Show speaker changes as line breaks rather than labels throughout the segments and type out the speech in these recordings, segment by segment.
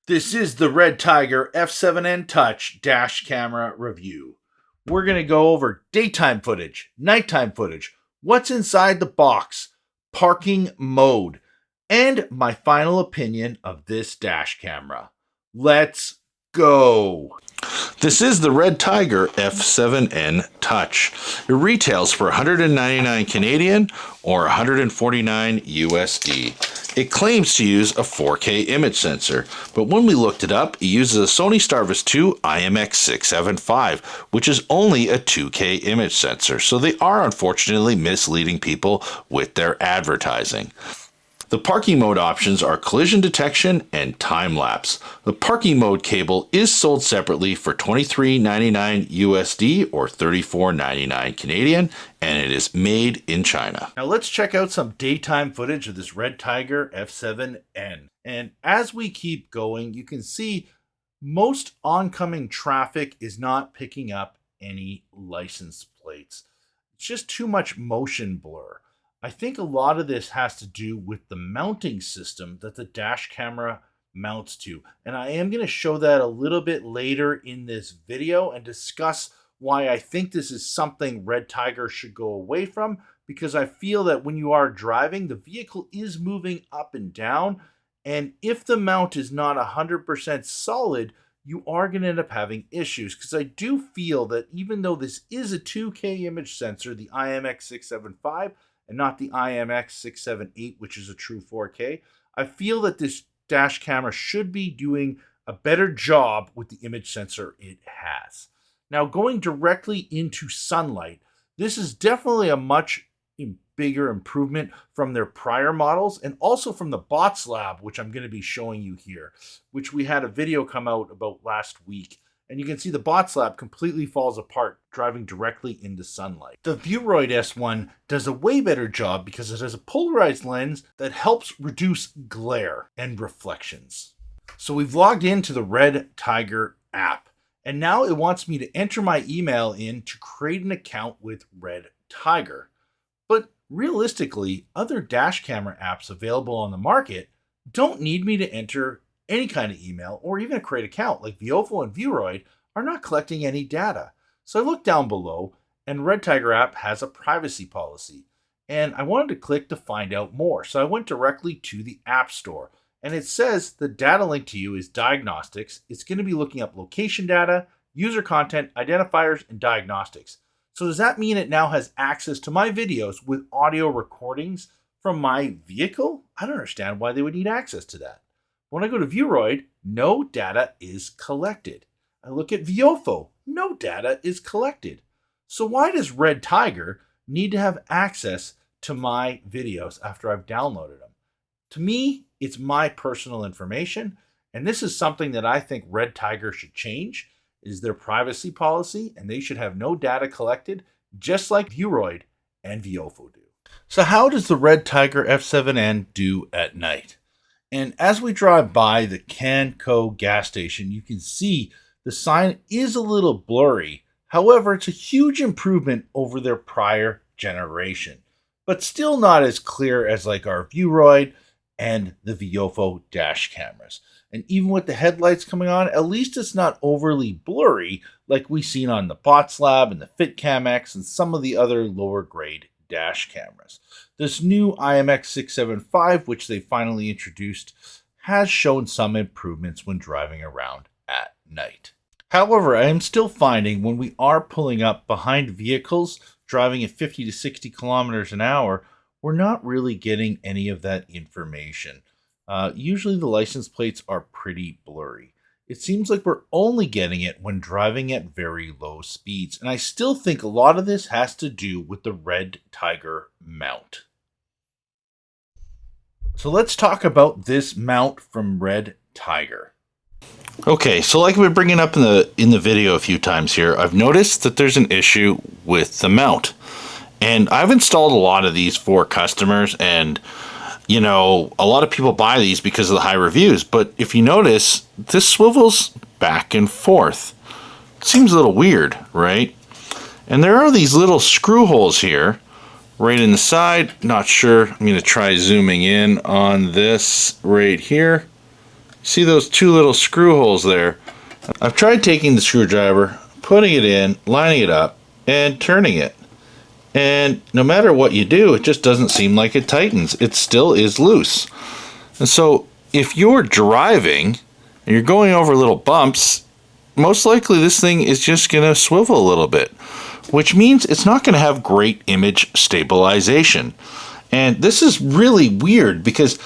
This is the Red Tiger F7N Touch dash camera review. We're going to go over daytime footage, nighttime footage, what's inside the box, parking mode, and my final opinion of this dash camera. Let's go.
This is the Red Tiger F7N Touch. It retails for 199 Canadian or 149 USD. It claims to use a 4K image sensor, but when we looked it up, it uses a Sony Starvis 2 IMX675, which is only a 2K image sensor, so they are unfortunately misleading people with their advertising. The parking mode options are collision detection and time lapse. The parking mode cable is sold separately for $23.99 USD or $34.99 Canadian, and it is made in China.
Now let's check out some daytime footage of this Red Tiger F7N. And as we keep going, you can see most oncoming traffic is not picking up any license plates. It's just too much motion blur. I think a lot of this has to do with the mounting system that the dash camera mounts to. And I am going to show that a little bit later in this video and discuss why I think this is something Red Tiger should go away from, because I feel that when you are driving, the vehicle is moving up and down. And if the mount is not 100% solid, you are going to end up having issues, because I do feel that even though this is a 2K image sensor, the IMX675, and not the IMX678, which is a true 4K, I feel that this dash camera should be doing a better job with the image sensor it has. Now, going directly into sunlight, this is definitely a much bigger improvement from their prior models, and also from the Bots Lab, which I'm going to be showing you here, which we had a video come out about last week. And you can see the Bots Lab completely falls apart driving directly into sunlight. The Vuroid S1 does a way better job because it has a polarized lens that helps reduce glare and reflections. So we've logged into the Red Tiger app, and now it wants me to enter my email in to create an account with Red Tiger. But realistically, other dash camera apps available on the market don't need me to enter any kind of email or even a create account. Like Viofo and Vuroid are not collecting any data. So I looked down below, and Red Tiger app has a privacy policy, and I wanted to click to find out more. So I went directly to the App Store, and it says the data link to you is diagnostics. It's going to be looking up location data, user content, identifiers, and diagnostics. So does that mean it now has access to my videos with audio recordings from my vehicle? I don't understand why they would need access to that. When I go to Vuroid, no data is collected. I look at Viofo, no data is collected. So why does Red Tiger need to have access to my videos after I've downloaded them? To me, it's my personal information, and this is something that I think Red Tiger should change, is their privacy policy, and they should have no data collected, just like Vuroid and Viofo do. So how does the Red Tiger F7N do at night? And as we drive by the Canco gas station, you can see the sign is a little blurry. However, it's a huge improvement over their prior generation, but still not as clear as like our Vuroid and the Viofo dash cameras. And even with the headlights coming on, at least it's not overly blurry like we've seen on the Bots Lab and the FitCam X and some of the other lower grade dash cameras. This new IMX675, which they finally introduced, has shown some improvements when driving around at night. However, I am still finding when we are pulling up behind vehicles driving at 50 to 60 kilometers an hour, we're not really getting any of that information. Usually the license plates are pretty blurry. It seems like we're only getting it when driving at very low speeds, and I still think a lot of this has to do with the Red Tiger mount. So let's talk about this mount from Red Tiger.
Okay, so like we've been bringing up in the video a few times here, I've noticed that there's an issue with the mount. And I've installed a lot of these for customers, and you know, a lot of people buy these because of the high reviews, but if you notice, this swivels back and forth. Seems a little weird, right? And there are these little screw holes here, right in the side. Not sure, I'm going to try zooming in on this right here. See those two little screw holes there? I've tried taking the screwdriver, putting it in, lining it up, and turning it. And no matter what you do, it just doesn't seem like it tightens. It still is loose. And so if you're driving and you're going over little bumps, most likely this thing is just going to swivel a little bit, which means it's not going to have great image stabilization. And this is really weird because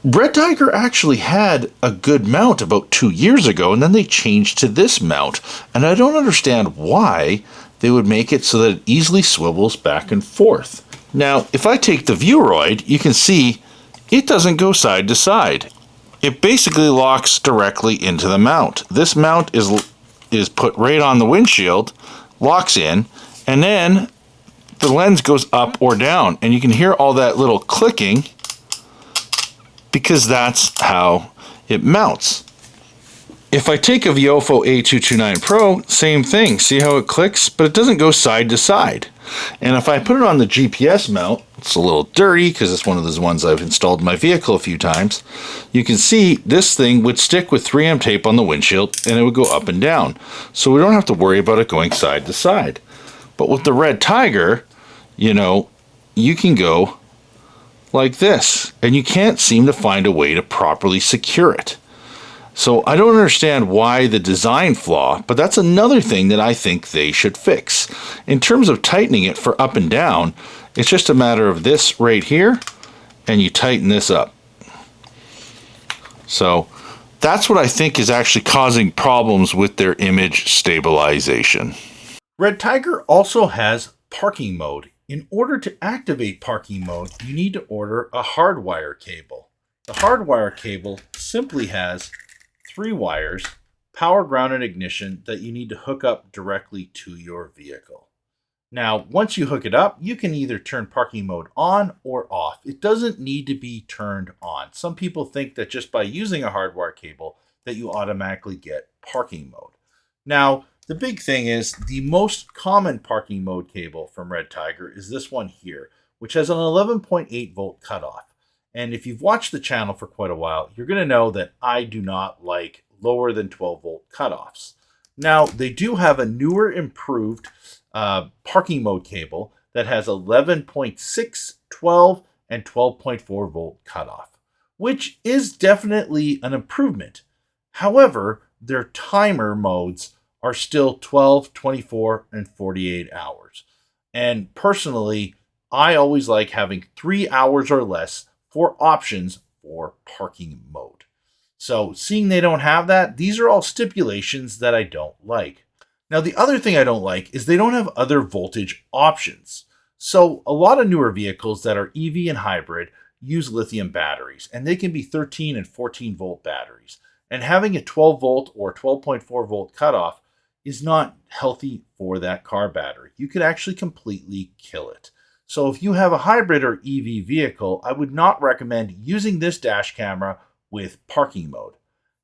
Red Tiger actually had a good mount about 2 years ago, and then they changed to this mount. And I don't understand why they would make it so that it easily swivels back and forth. Now, if I take the Viewroid, you can see it doesn't go side to side. It basically locks directly into the mount. This mount is put right on the windshield, locks in, and then the lens goes up or down. And you can hear all that little clicking because that's how it mounts. If I take a Viofo A229 Pro, same thing. See how it clicks? But it doesn't go side to side. And if I put it on the GPS mount, it's a little dirty because it's one of those ones I've installed in my vehicle a few times. You can see this thing would stick with 3M tape on the windshield and it would go up and down. So we don't have to worry about it going side to side. But with the Red Tiger, you can go like this, and you can't seem to find a way to properly secure it. So I don't understand why the design flaw, but that's another thing that I think they should fix. In terms of tightening it for up and down, it's just a matter of this right here, and you tighten this up. So that's what I think is actually causing problems with their image stabilization.
Red Tiger also has parking mode. In order to activate parking mode, you need to order a hardwire cable. The hardwire cable simply has 3 wires, power, ground, and ignition that you need to hook up directly to your vehicle. Now, once you hook it up, you can either turn parking mode on or off. It doesn't need to be turned on. Some people think that just by using a hardwire cable that you automatically get parking mode. Now, the big thing is the most common parking mode cable from Red Tiger is this one here, which has an 11.8 volt cutoff. And if you've watched the channel for quite a while, you're going to know that I do not like lower than 12 volt cutoffs. Now, they do have a newer, improved parking mode cable that has 11.6, 12, and 12.4 volt cutoff, which is definitely an improvement. However, their timer modes are still 12, 24, and 48 hours. And personally, I always like having 3 hours or less for options for parking mode. So seeing they don't have that, these are all stipulations that I don't like. Now, the other thing I don't like is they don't have other voltage options. So a lot of newer vehicles that are EV and hybrid use lithium batteries, and they can be 13 and 14 volt batteries. And having a 12 volt or 12.4 volt cutoff is not healthy for that car battery. You could actually completely kill it. So if you have a hybrid or EV vehicle, I would not recommend using this dash camera with parking mode.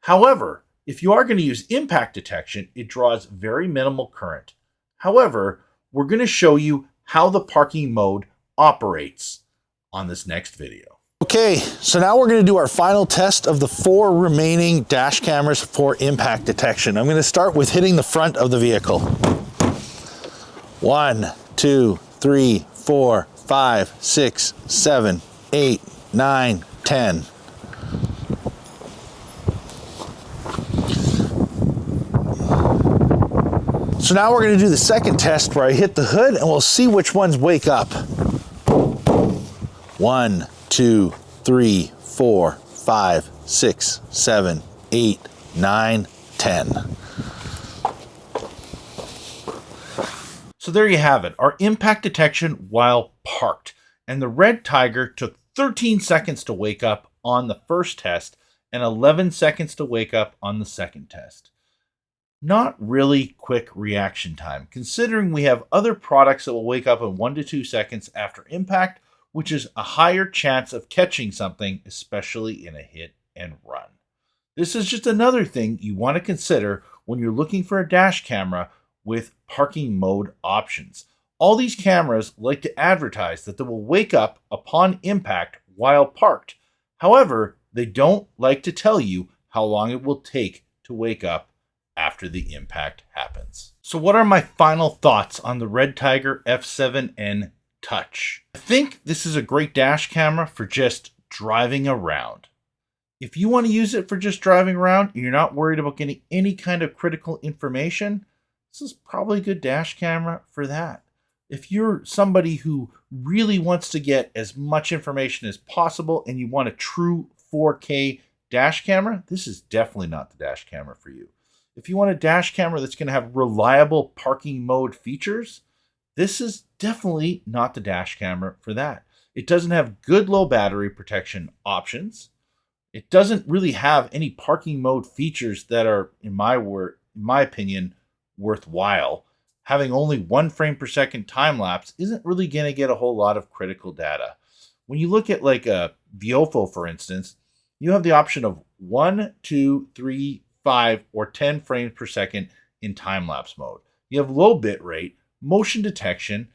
However, if you are going to use impact detection, it draws very minimal current. However, we're going to show you how the parking mode operates on this next video.
Okay, so now we're going to do our final test of the 4 remaining dash cameras for impact detection. I'm going to start with hitting the front of the vehicle. 1, 2, 3, 4, 5, 6, 7, 8, 9, 10. So now we're going to do the second test where I hit the hood and we'll see which ones wake up. 1, 2, 3, 4, 5, 6, 7, 8, 9, 10.
So there you have it, our impact detection while parked. And the Red Tiger took 13 seconds to wake up on the first test and 11 seconds to wake up on the second test. Not really quick reaction time, considering we have other products that will wake up in 1 to 2 seconds after impact, which is a higher chance of catching something, especially in a hit and run. This is just another thing you want to consider when you're looking for a dash camera with parking mode options. All these cameras like to advertise that they will wake up upon impact while parked. However, they don't like to tell you how long it will take to wake up after the impact happens. So what are my final thoughts on the Red Tiger F7N Touch? I think this is a great dash camera for just driving around. If you want to use it for just driving around and you're not worried about getting any kind of critical information, this is probably a good dash camera for that. If you're somebody who really wants to get as much information as possible and you want a true 4K dash camera, this is definitely not the dash camera for you. If you want a dash camera that's going to have reliable parking mode features, this is definitely not the dash camera for that. It doesn't have good low battery protection options. It doesn't really have any parking mode features that are, in my opinion, worthwhile. Having only 1 frame per second time lapse isn't really going to get a whole lot of critical data. When you look at like a Viofo, for instance, you have the option of 1, 2, 3, 5, or 10 frames per second in time lapse mode. You have low bit rate, motion detection,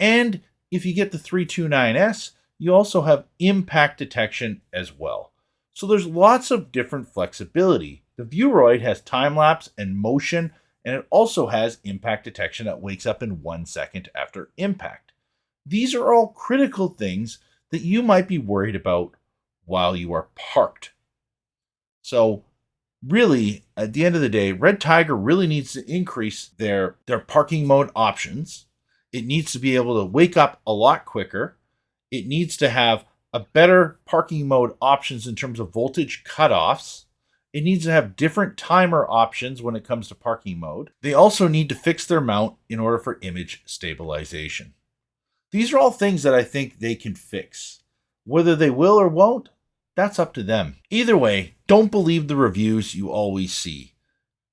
and if you get the 329S, you also have impact detection as well. So there's lots of different flexibility. The Viewroid has time lapse and motion, and it also has impact detection that wakes up in 1 second after impact. These are all critical things that you might be worried about while you are parked. So really, at the end of the day, Red Tiger really needs to increase their parking mode options. It needs to be able to wake up a lot quicker. It needs to have a better parking mode options in terms of voltage cutoffs. It needs to have different timer options when it comes to parking mode. They also need to fix their mount in order for image stabilization. These are all things that I think they can fix. Whether they will or won't, that's up to them. Either way, don't believe the reviews you always see.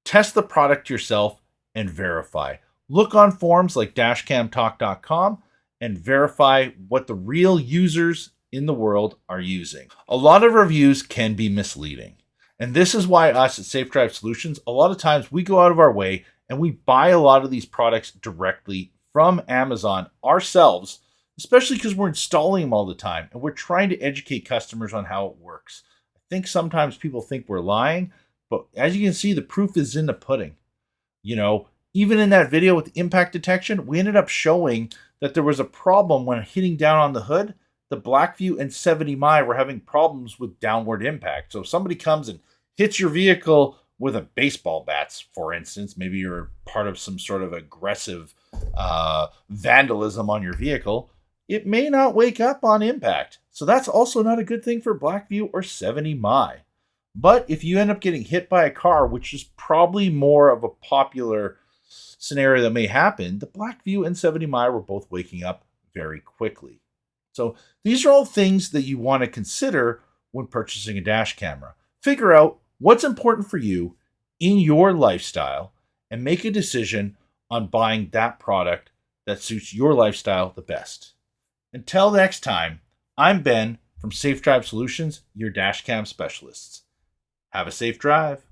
Test the product yourself and verify. Look on forums like dashcamtalk.com and verify what the real users in the world are using. A lot of reviews can be misleading. And this is why us at Safe Drive Solutions, a lot of times we go out of our way and we buy a lot of these products directly from Amazon ourselves, especially because we're installing them all the time and we're trying to educate customers on how it works. I think sometimes people think we're lying, but as you can see, the proof is in the pudding. You know, even in that video with impact detection, we ended up showing that there was a problem when hitting down on the hood. The Blackview and 70Mi were having problems with downward impact. So if somebody comes and hits your vehicle with a baseball bat, for instance, maybe you're part of some sort of aggressive vandalism on your vehicle, it may not wake up on impact. So that's also not a good thing for Blackview or 70Mi. But if you end up getting hit by a car, which is probably more of a popular scenario that may happen, the Blackview and 70Mi were both waking up very quickly. So these are all things that you want to consider when purchasing a dash camera. Figure out what's important for you in your lifestyle and make a decision on buying that product that suits your lifestyle the best. Until next time, I'm Ben from Safe Drive Solutions, your dash cam specialists. Have a safe drive.